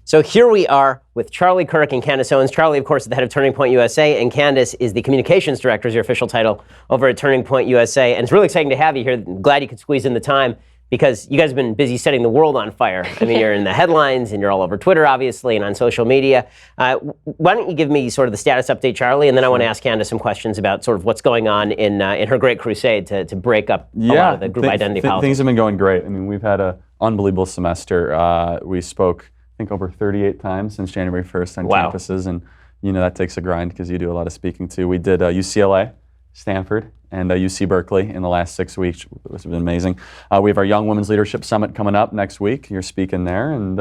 So here we are with Charlie, Kirk, and Candace Owens. Charlie, of course, is the head of Turning Point USA, and Candace is the communications director, is your official title, over at Turning Point USA. And it's really exciting to have you here. I'm glad you could squeeze in the time because you guys have been busy setting the world on fire. I mean, you're in the headlines and you're all over Twitter, obviously, and on social media. Why don't you give me sort of the status update, Charlie, and then I want to ask Candace some questions about sort of what's going on in her great crusade to break up a lot of the group identity politics. Things have been going great. I mean, we've had an unbelievable semester. We spoke, I think, over 38 times since January 1st on campuses, and you know that takes a grind because you do a lot of speaking too. We did UCLA, Stanford, and UC Berkeley in the last 6 weeks, which has been amazing. We have our Young Women's Leadership Summit coming up next week. You're speaking there, and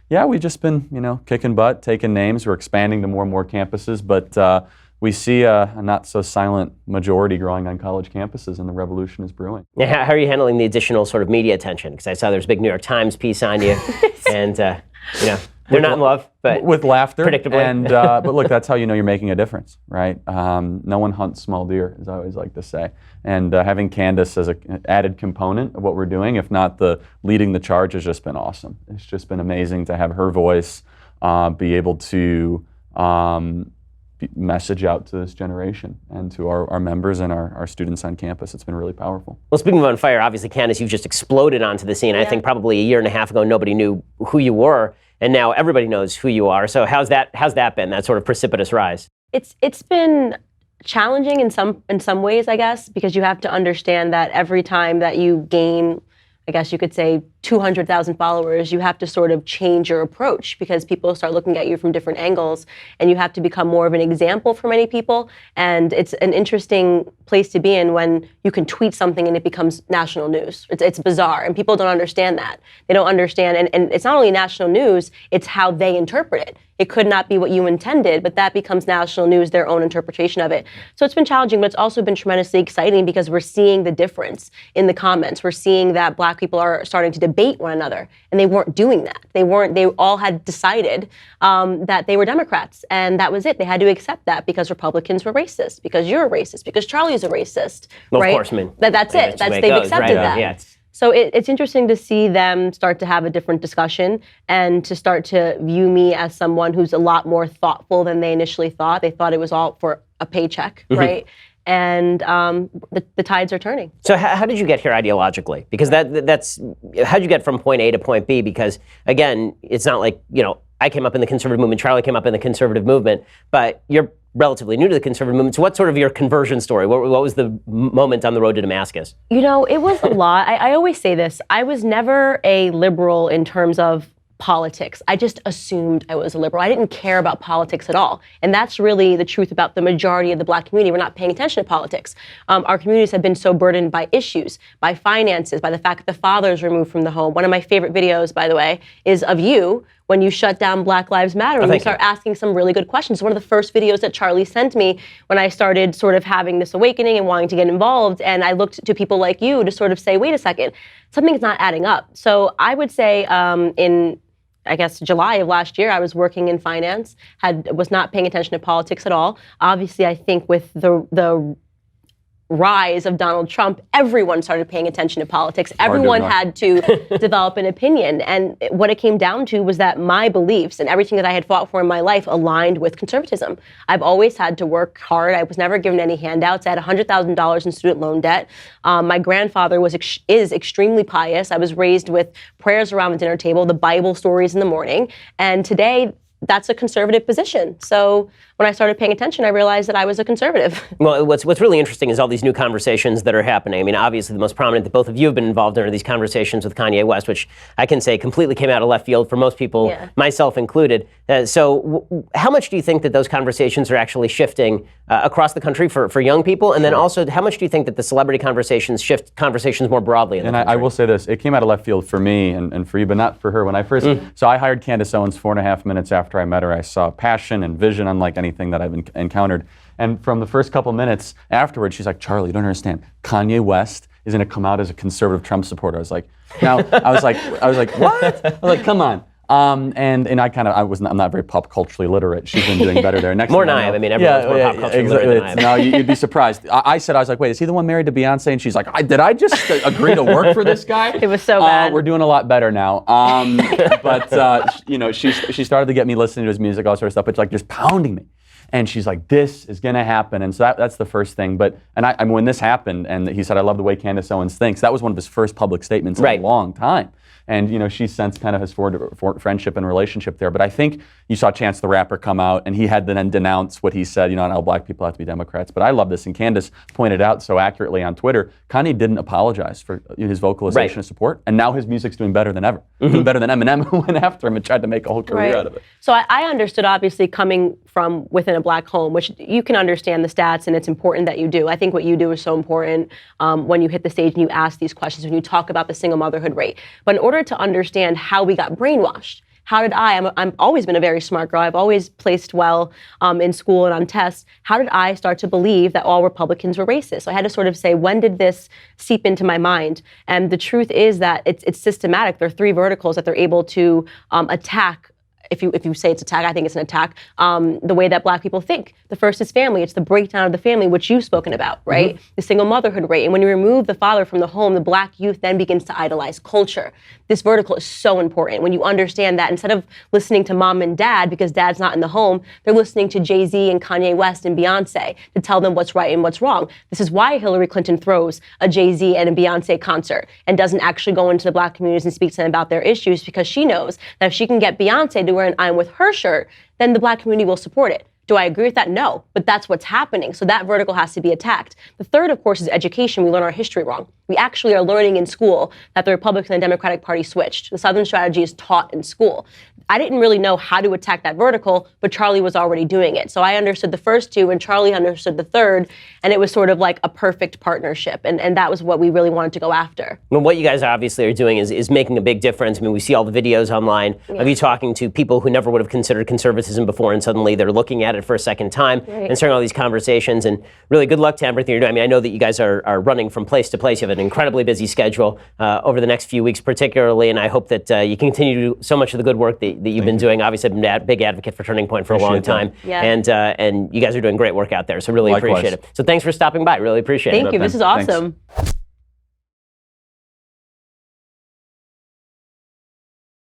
yeah, we've just been kicking butt, taking names. We're expanding to more and more campuses, but we see a not so silent majority growing on college campuses, and the revolution is brewing. Yeah, how are you handling the additional sort of media attention? Because I saw there's a big New York Times piece on you, and they're not in love, but with laughter, predictably. And but look, that's how you know you're making a difference, right? No one hunts small deer, as I always like to say. And having Candace as an added component of what we're doing, if not the leading the charge, has just been awesome. It's just been amazing to have her voice be able to message out to this generation and to our members and our students on campus. It's been really powerful. Well, speaking of on fire, obviously, Candace, you've just exploded onto the scene. Yeah. I think probably a year and a half ago, nobody knew who you were, and now everybody knows who you are. So how's that been, that sort of precipitous rise? It's been challenging in some ways, I guess, because you have to understand that every time that you gain, I guess you could say, 200,000 followers, you have to sort of change your approach because people start looking at you from different angles, and you have to become more of an example for many people. And it's an interesting place to be in when you can tweet something and it becomes national news. It's bizarre, and people don't understand that. They don't understand, and it's not only national news, it's how they interpret it. It could not be what you intended, but that becomes national news, their own interpretation of it. So it's been challenging, but it's also been tremendously exciting because we're seeing the difference in the comments. We're seeing that Black people are starting to debate one another, and they weren't doing that. They all had decided that they were Democrats, and that was it. They had to accept that because Republicans were racist, because you're a racist, because Charlie's a racist, well, right? Of course, I mean, that's it. They've accepted that. Yeah, so it's interesting to see them start to have a different discussion and to start to view me as someone who's a lot more thoughtful than they initially thought. They thought it was all for a paycheck, right? And the tides are turning. So how did you get here ideologically? Because that's how did you get from point A to point B? Because again, it's not like, I came up in the conservative movement, Charlie came up in the conservative movement, but you're relatively new to the conservative movement. So what's sort of your conversion story? What was the moment on the road to Damascus? It was a lot. I always say this. I was never a liberal in terms of politics. I just assumed I was a liberal. I didn't care about politics at all. And that's really the truth about the majority of the Black community. We're not paying attention to politics. Our communities have been so burdened by issues, by finances, by the fact that the father is removed from the home. One of my favorite videos, by the way, is of you when you shut down Black Lives Matter and you start asking some really good questions. One of the first videos that Charlie sent me when I started sort of having this awakening and wanting to get involved, and I looked to people like you to sort of say, wait a second, something's not adding up. So I would say in July of last year, I was working in finance, was not paying attention to politics at all. Obviously, I think with the rise of Donald Trump, everyone started paying attention to politics. Everyone had to develop an opinion. And what it came down to was that my beliefs and everything that I had fought for in my life aligned with conservatism. I've always had to work hard. I was never given any handouts. I had $100,000 in student loan debt. My grandfather is extremely pious. I was raised with prayers around the dinner table, the Bible stories in the morning. And today, that's a conservative position. So when I started paying attention, I realized that I was a conservative. Well, what's really interesting is all these new conversations that are happening. I mean, obviously the most prominent that both of you have been involved in are these conversations with Kanye West, which I can say completely came out of left field for most people, myself included. So how much do you think that those conversations are actually shifting across the country for young people? And then also, how much do you think that the celebrity conversations shift conversations more broadly in the country? I will say this, it came out of left field for me and for you, but not for her. When I first, so I hired Candace Owens 4.5 minutes after I met her. I saw passion and vision unlike anything that I've encountered. And from the first couple minutes afterwards, she's like, Charlie, you don't understand. Kanye West is going to come out as a conservative Trump supporter. I was like, what? I was like, come on. And I'm not very pop culturally literate. She's been doing better there. Next more thing than I am. I mean, everyone's more pop culture literate than I am. No, you'd be surprised. I was like, wait, is he the one married to Beyonce? And she's like, did I just agree to work for this guy? It was so bad. We're doing a lot better now. She started to get me listening to his music, all sort of stuff. It's like just pounding me. And she's like, this is going to happen. And so that's the first thing. But when this happened, and he said, I love the way Candace Owens thinks, that was one of his first public statements in a long time. And, she's since kind of has formed friendship and relationship there. But I think you saw Chance the Rapper come out, and he had to then denounce what he said, not all black people have to be Democrats. But I love this. And Candace pointed out so accurately on Twitter, Kanye didn't apologize for his vocalization of support. And now his music's doing better than ever. Doing better than Eminem, who went after him and tried to make a whole career out of it. So I understood, obviously, coming from within a black home, which you can understand the stats, and it's important that you do. I think what you do is so important when you hit the stage and you ask these questions, when you talk about the single motherhood rate. But in order to understand how we got brainwashed, how did I've always been a very smart girl. I've always placed well in school and on tests. How did I start to believe that all Republicans were racist? So I had to sort of say, when did this seep into my mind? And the truth is that it's systematic. There are 3 verticals that they're able to attack. If you say it's attack, I think it's an attack, the way that black people think. The first is family. It's the breakdown of the family, which you've spoken about, right? The single motherhood rate. And when you remove the father from the home, the black youth then begins to idolize culture. This vertical is so important. When you understand that, instead of listening to mom and dad because dad's not in the home, they're listening to Jay-Z and Kanye West and Beyonce to tell them what's right and what's wrong. This is why Hillary Clinton throws a Jay-Z and a Beyonce concert and doesn't actually go into the black communities and speak to them about their issues, because she knows that if she can get Beyonce to wear an I'm with her shirt, then the black community will support it. Do I agree with that? No, but that's what's happening. So that vertical has to be attacked. The third, of course, is education. We learn our history wrong. We actually are learning in school that the Republican and Democratic Party switched. The Southern strategy is taught in school. I didn't really know how to attack that vertical, but Charlie was already doing it. So I understood the first 2 and Charlie understood the third, and it was sort of like a perfect partnership. And that was what we really wanted to go after. Well, what you guys obviously are doing is making a big difference. I mean, we see all the videos online of you talking to people who never would have considered conservatism before, and suddenly they're looking at it for a second time and starting all these conversations. And really good luck to everything you're doing. I mean, I know that you guys are running from place to place. You have an incredibly busy schedule over the next few weeks particularly, and I hope that you continue to do so much of the good work that you've been doing. Obviously, I've been a big advocate for Turning Point for a long time, and you guys are doing great work out there, so really appreciate it. So thanks for stopping by. Really appreciate it. Thank you. This is awesome. Thanks.